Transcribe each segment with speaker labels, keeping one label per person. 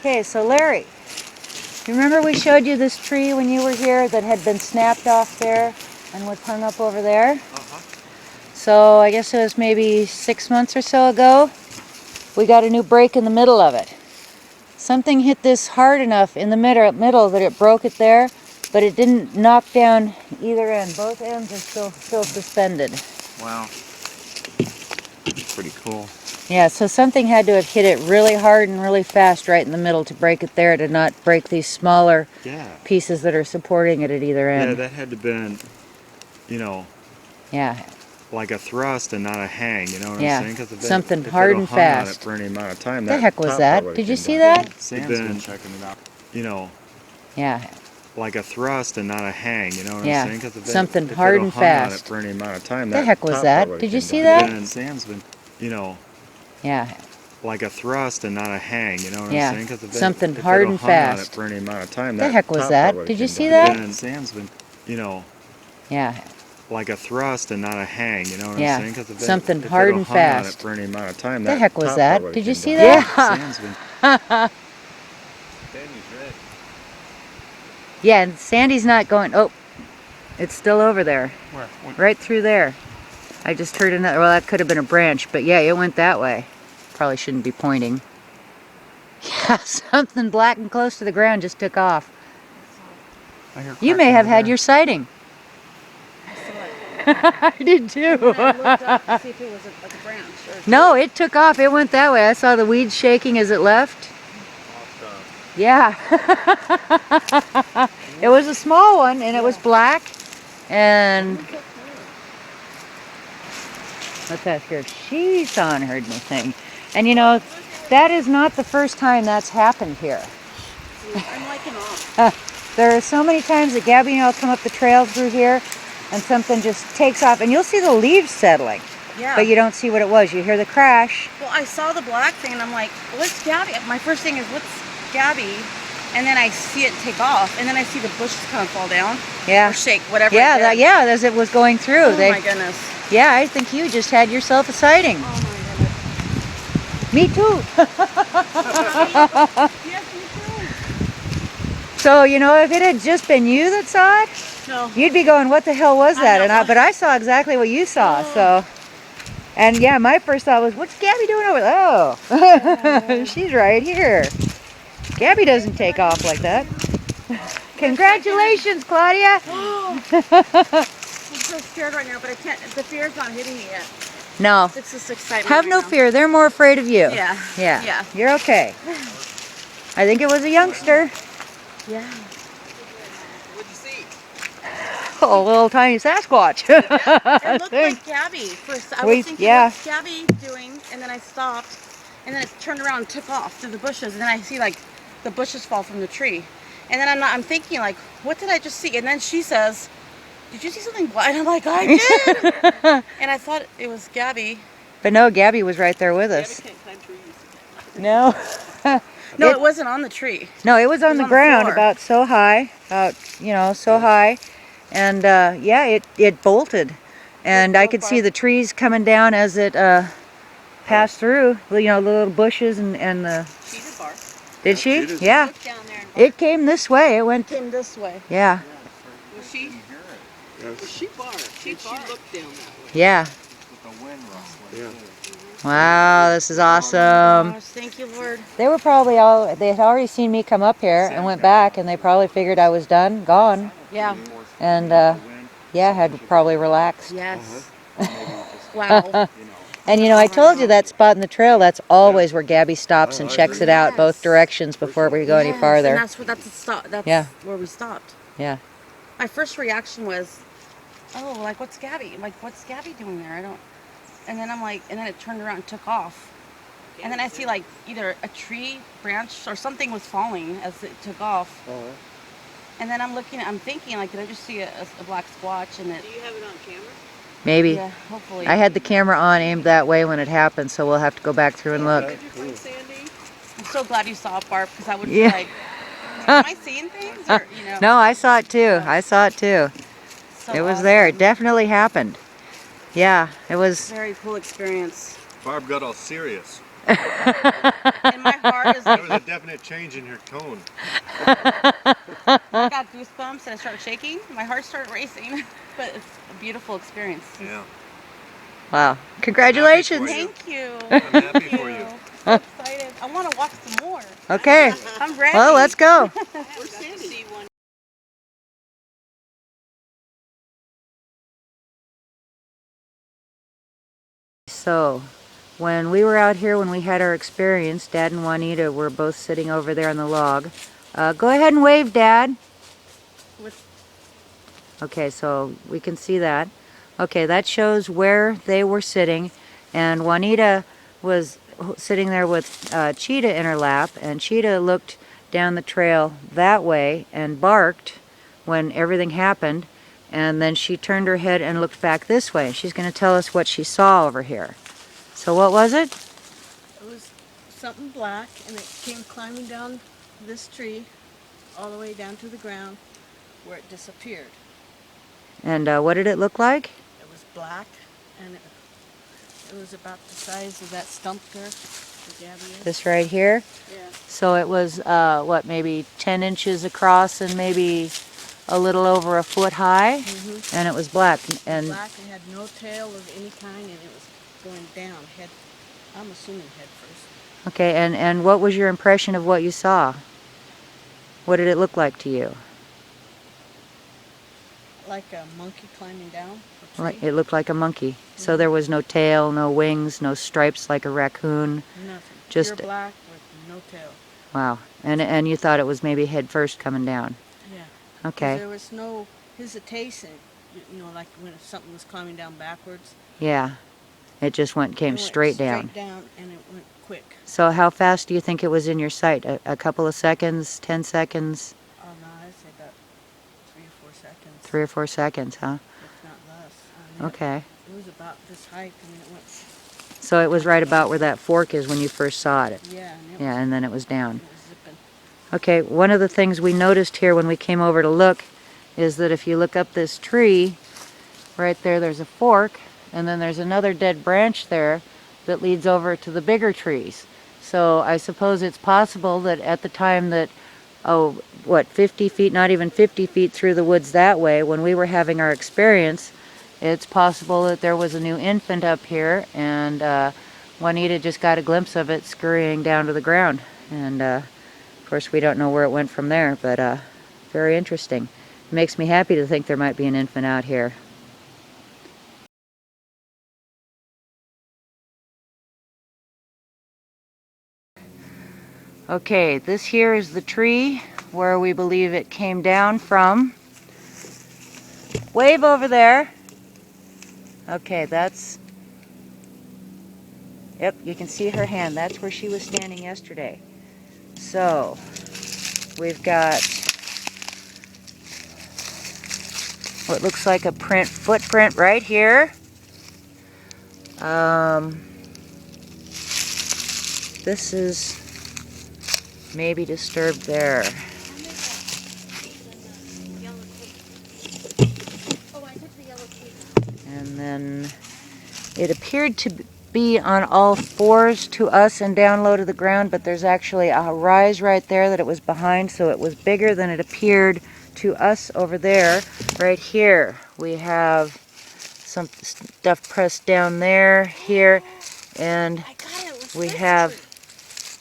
Speaker 1: Okay, so Larry, you remember we showed you this tree when you were here that had been snapped off there and was hung up over there? So I guess it was maybe 6 months or so ago. We got a new break in the middle of it. Something hit this hard enough in the middle that it broke it there, but it didn't knock down either end. Both ends are still suspended.
Speaker 2: Wow. Pretty cool.
Speaker 1: Yeah, so something had to have hit it really hard and really fast right in the middle to break it there, to not break these smaller pieces that are supporting it at either end.
Speaker 2: Yeah, that had to have been, you know, like a thrust and not a hang, you know what I'm saying? Cause
Speaker 1: something hard and fast.
Speaker 2: On it for any amount of time,
Speaker 1: the heck was that? Did you see that?
Speaker 2: Sam's been checking it out. You know, like a thrust and not a hang, you know what I'm saying? Cause
Speaker 1: something hard and fast.
Speaker 2: On it for any amount of time,
Speaker 1: the heck was that? Did you see that?
Speaker 2: And Sam's been, you know, like a thrust and not a hang, you know what I'm saying? Cause
Speaker 1: something hard and fast.
Speaker 2: On it for any amount of time,
Speaker 1: the heck was that? Did you see that?
Speaker 2: And Sam's been, you know, like a thrust and not a hang, you know what I'm saying? Cause
Speaker 1: something hard and fast.
Speaker 2: On it for any amount of time,
Speaker 1: the heck was that? Did you see that?
Speaker 2: Sam's been.
Speaker 1: Yeah, and Sandy's not going. Oh, it's still over there.
Speaker 2: Where?
Speaker 1: Right through there. I just heard another. Well, that could have been a branch, but yeah, it went that way. Probably shouldn't be pointing. Yeah, something black and close to the ground just took off. You may have had your sighting. I did too.
Speaker 3: I looked up to see if it was like a branch.
Speaker 1: No, it took off. It went that way. I saw the weeds shaking as it left. Yeah. It was a small one, and it was black. And what's that here? She's on heard me thing. And you know, that is not the first time that's happened here.
Speaker 3: I'm liking off.
Speaker 1: There are so many times that Gabby and I'll come up the trail through here, and something just takes off, and you'll see the leaves settling.
Speaker 3: Yeah.
Speaker 1: But you don't see what it was. You hear the crash.
Speaker 3: Well, I saw the black thing, and I'm like, what's Gabby? My first thing is, what's Gabby? And then I see it take off, and then I see the bushes kind of fall down.
Speaker 1: Yeah.
Speaker 3: Or shake, whatever.
Speaker 1: Yeah, as it was going through.
Speaker 3: Oh my goodness.
Speaker 1: Yeah, I think you just had yourself a sighting.
Speaker 3: Oh my goodness.
Speaker 1: Me too.
Speaker 3: Yes, me too.
Speaker 1: So, you know, if it had just been you that saw it, you'd be going, what the hell was that? But I saw exactly what you saw, so. And yeah, my first thought was, what's Gabby doing over there? Oh, she's right here. Gabby doesn't take off like that. Congratulations, Claudia.
Speaker 3: I'm so scared right now, but I can't, the fear's not hitting me yet.
Speaker 1: No.
Speaker 3: It's just excitement.
Speaker 1: Have no fear. They're more afraid of you.
Speaker 3: Yeah.
Speaker 1: Yeah. You're okay. I think it was a youngster.
Speaker 3: Yeah.
Speaker 4: What'd you see?
Speaker 1: Oh, a little tiny Sasquatch.
Speaker 3: It looked like Gabby. First, I was thinking, what's Gabby doing? And then I stopped, and then it turned around and took off through the bushes. And then I see like the bushes fall from the tree. And then I'm thinking like, what did I just see? And then she says, did you see something black? And I'm like, I did. And I thought it was Gabby.
Speaker 1: But no, Gabby was right there with us.
Speaker 3: Gabby can't climb trees.
Speaker 1: No.
Speaker 3: No, it wasn't on the tree.
Speaker 1: No, it was on the ground, about so high, so high. And yeah, it bolted. And I could see the trees coming down as it passed through, you know, the little bushes and the...
Speaker 3: She did bark.
Speaker 1: Did she? Yeah.
Speaker 3: Down there and
Speaker 1: It came this way. It
Speaker 3: came this way.
Speaker 1: Yeah.
Speaker 3: Was she? She barked. She looked down that way.
Speaker 1: Yeah. Wow, this is awesome.
Speaker 3: Gosh, thank you, Lord.
Speaker 1: They were probably they had already seen me come up here and went back, and they probably figured I was gone.
Speaker 3: Yeah.
Speaker 1: And yeah, had probably relaxed.
Speaker 3: Yes. Wow.
Speaker 1: And you know, I told you that spot in the trail, that's always where Gabby stops and checks it out both directions before we go any farther.
Speaker 3: And that's where we stopped.
Speaker 1: Yeah.
Speaker 3: My first reaction was, oh, like what's Gabby? Like what's Gabby doing there? I don't. And then I'm like, and then it turned around and took off. And then I see like either a tree branch or something was falling as it took off. And then I'm thinking like, did I just see a black splotch? And it.
Speaker 4: Do you have it on camera?
Speaker 1: Maybe.
Speaker 3: Yeah, hopefully.
Speaker 1: I had the camera on aimed that way when it happened, so we'll have to go back through and look.
Speaker 4: Did you find Sandy?
Speaker 3: I'm so glad you saw it, Barb, because I would be like, am I seeing things? Or, you know.
Speaker 1: No, I saw it too. I saw it too.
Speaker 3: So
Speaker 1: it was there. It definitely happened. Yeah, it was.
Speaker 3: Very cool experience.
Speaker 2: Barb got all serious.
Speaker 3: And my heart is
Speaker 2: There
Speaker 3: like,
Speaker 2: was a definite change in your tone.
Speaker 3: I got goosebumps and I started shaking. My heart started racing. But it's a beautiful experience.
Speaker 2: Yeah.
Speaker 1: Wow. Congratulations.
Speaker 3: Thank you.
Speaker 2: I'm happy for you.
Speaker 3: I'm so excited. I want to watch some more.
Speaker 1: Okay.
Speaker 3: I'm ready.
Speaker 1: Well, let's go.
Speaker 4: Where's Sandy?
Speaker 1: So, when we were out here, when we had our experience, Dad and Juanita were both sitting over there on the log. Go ahead and wave, Dad. Okay, so we can see that. Okay, that shows where they were sitting, and Juanita was sitting there with Cheetah in her lap, and Cheetah looked down the trail that way and barked when everything happened, and then she turned her head and looked back this way. She's going to tell us what she saw over here. So what was it?
Speaker 5: It was something black, and it came climbing down this tree all the way down to the ground where it disappeared.
Speaker 1: And what did it look like?
Speaker 5: It was black, and it was about the size of that stump there where Gabby is.
Speaker 1: This right here?
Speaker 5: Yeah.
Speaker 1: So it was, what, maybe 10 inches across and maybe a little over a foot high?
Speaker 5: Mm-hmm.
Speaker 1: And it was black. And
Speaker 5: Black, and had no tail of any kind, and it was going down, head, I'm assuming head first.
Speaker 1: okay, and what was your impression of what you saw? What did it look like to you?
Speaker 5: Like a monkey climbing down a tree.
Speaker 1: Like, it looked like a monkey. So there was no tail, no wings, no stripes like a raccoon.
Speaker 5: Nothing.
Speaker 1: Just
Speaker 5: pure black with no tail.
Speaker 1: wow. And you thought it was maybe head first coming down.
Speaker 5: Yeah. 'Cause
Speaker 1: Okay.
Speaker 5: there was no hesitation, like when something was climbing down backwards.
Speaker 1: Yeah. It just came
Speaker 5: It went
Speaker 1: straight down.
Speaker 5: Straight down, and it went quick.
Speaker 1: So how fast do you think it was in your sight? A couple of seconds, 10 seconds,
Speaker 5: Oh no, I'd say about 3 or 4 seconds.
Speaker 1: 3 or 4 seconds, huh?
Speaker 5: If not less. I mean,
Speaker 1: Okay.
Speaker 5: It was about this height. I mean, it went.
Speaker 1: So it was right about where that fork is when you first saw it.
Speaker 5: Yeah. And
Speaker 1: Yeah, and then it was down.
Speaker 5: It was zipping.
Speaker 1: Okay, one of the things we noticed here when we came over to look is that if you look up this tree, right there, there's a fork, and then there's another dead branch there that leads over to the bigger trees. So I suppose it's possible that at the time that, 50 feet, not even 50 feet through the woods that way, when we were having our experience, it's possible that there was a new infant up here, and Juanita just got a glimpse of it scurrying down to the ground. And of course, we don't know where it went from there, but very interesting. It makes me happy to think there might be an infant out here. Okay, this here is the tree where we believe it came down from. Wave over there. Okay, yep, you can see her hand. That's where she was standing yesterday. So, we've got what looks like a footprint right here. This is maybe disturbed there. And then it appeared to be on all fours to us and down low to the ground, but there's actually a rise right there that it was behind, so it was bigger than it appeared to us over there. Right here we have some stuff pressed down there, here, and we have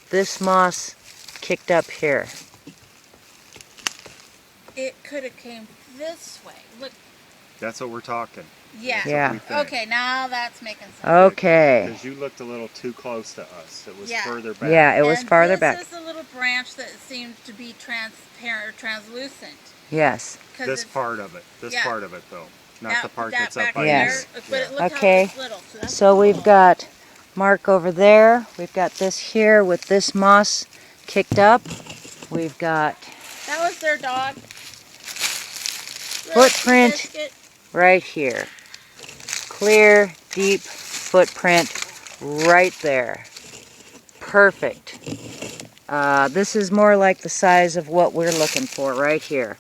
Speaker 1: this moss kicked up here.
Speaker 3: It could have came this way. Look.
Speaker 2: That's what we're talking.
Speaker 3: Yeah.
Speaker 1: Yeah.
Speaker 3: Okay, now that's making sense.
Speaker 1: Okay.
Speaker 2: Because you looked a little too close to us. It was
Speaker 3: Yeah.
Speaker 2: further back.
Speaker 1: Yeah, it was farther back.
Speaker 3: This is a little branch that seemed to be transparent or translucent.
Speaker 1: Yes.
Speaker 2: This part of it. This
Speaker 3: Yeah.
Speaker 2: part of it, though. Not the part that's up
Speaker 3: back
Speaker 2: by
Speaker 1: Yes.
Speaker 3: there. But it looked
Speaker 1: Okay.
Speaker 3: how it's little. So, that's
Speaker 1: So we've
Speaker 3: cool.
Speaker 1: got Mark over there. We've got this here with this moss kicked up. We've got
Speaker 3: That was their dog.
Speaker 1: Footprint.
Speaker 3: Biscuit.
Speaker 1: right here. Clear, deep footprint right there. Perfect. This is more like the size of what we're looking for right here.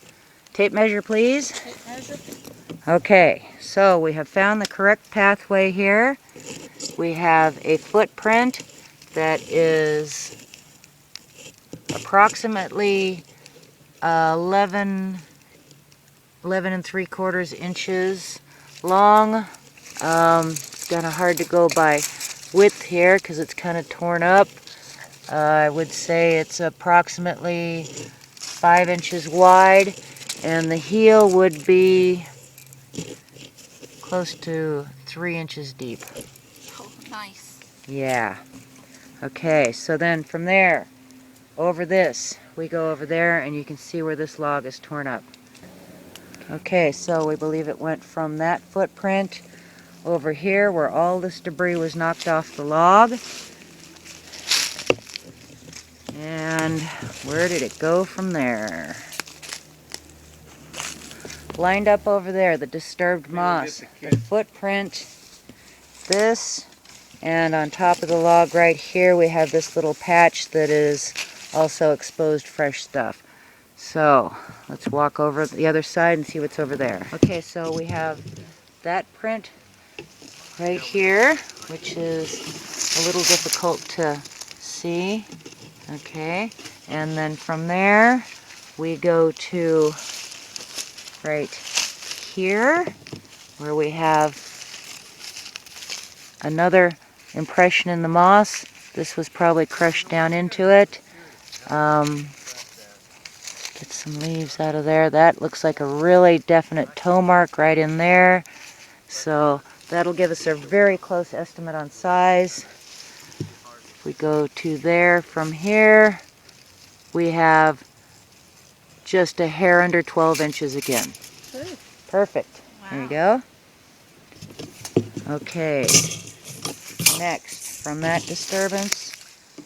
Speaker 1: Tape measure, please.
Speaker 3: Tape measure.
Speaker 1: Okay, so we have found the correct pathway here. We have a footprint that is approximately 11 3/4 inches long. It's kind of hard to go by width here because it's kind of torn up. I would say it's approximately 5 inches wide, and the heel would be close to 3 inches deep.
Speaker 3: Oh, nice.
Speaker 1: Yeah. Okay, so then from there, over this, we go over there, and you can see where this log is torn up. Okay, so we believe it went from that footprint over here where all this debris was knocked off the log. And where did it go from there? Lined up over there, the disturbed moss, the footprint, this, and on top of the log right here we have this little patch that is also exposed fresh stuff. So let's walk over the other side and see what's over there. Okay, so we have that print right here, which is a little difficult to see. Okay, and then from there we go to right here where we have another impression in the moss. This was probably crushed down into it. Get some leaves out of there. That looks like a really definite toe mark right in there. So that'll give us a very close estimate on size. If we go to there from here, we have just a hair under 12 inches again. Perfect.
Speaker 3: Wow.
Speaker 1: There you go. Okay. Next, from that disturbance,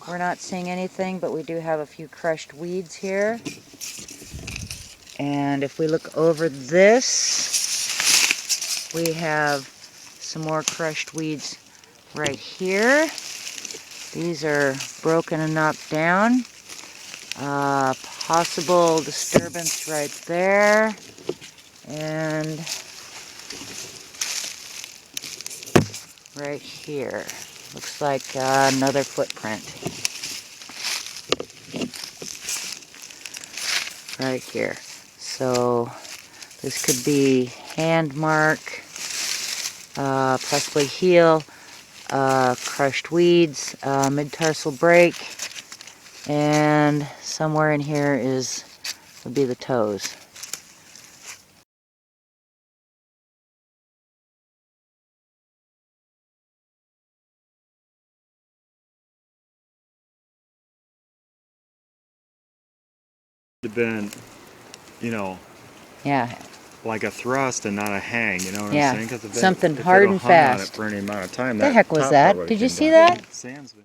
Speaker 1: we're not seeing anything, but we do have a few crushed weeds here. And if we look over this, we have some more crushed weeds right here. These are broken and knocked down. Possible disturbance right there. And right here. Looks like another footprint. Right here. So this could be hand mark, possibly heel, crushed weeds, mid-tarsal break, and somewhere in here would be the toes.
Speaker 2: Been,
Speaker 1: Yeah.
Speaker 2: like a thrust and not a hang, you know what
Speaker 1: Yeah.
Speaker 2: I'm saying? 'Cause
Speaker 1: Something
Speaker 2: if
Speaker 1: hard
Speaker 2: it'd
Speaker 1: and
Speaker 2: hung on it
Speaker 1: fast.
Speaker 2: for any amount of time,
Speaker 1: The heck was
Speaker 2: top
Speaker 1: that?
Speaker 2: part would've
Speaker 1: Did you
Speaker 2: came
Speaker 1: see
Speaker 2: down.
Speaker 1: that?
Speaker 2: Sand's been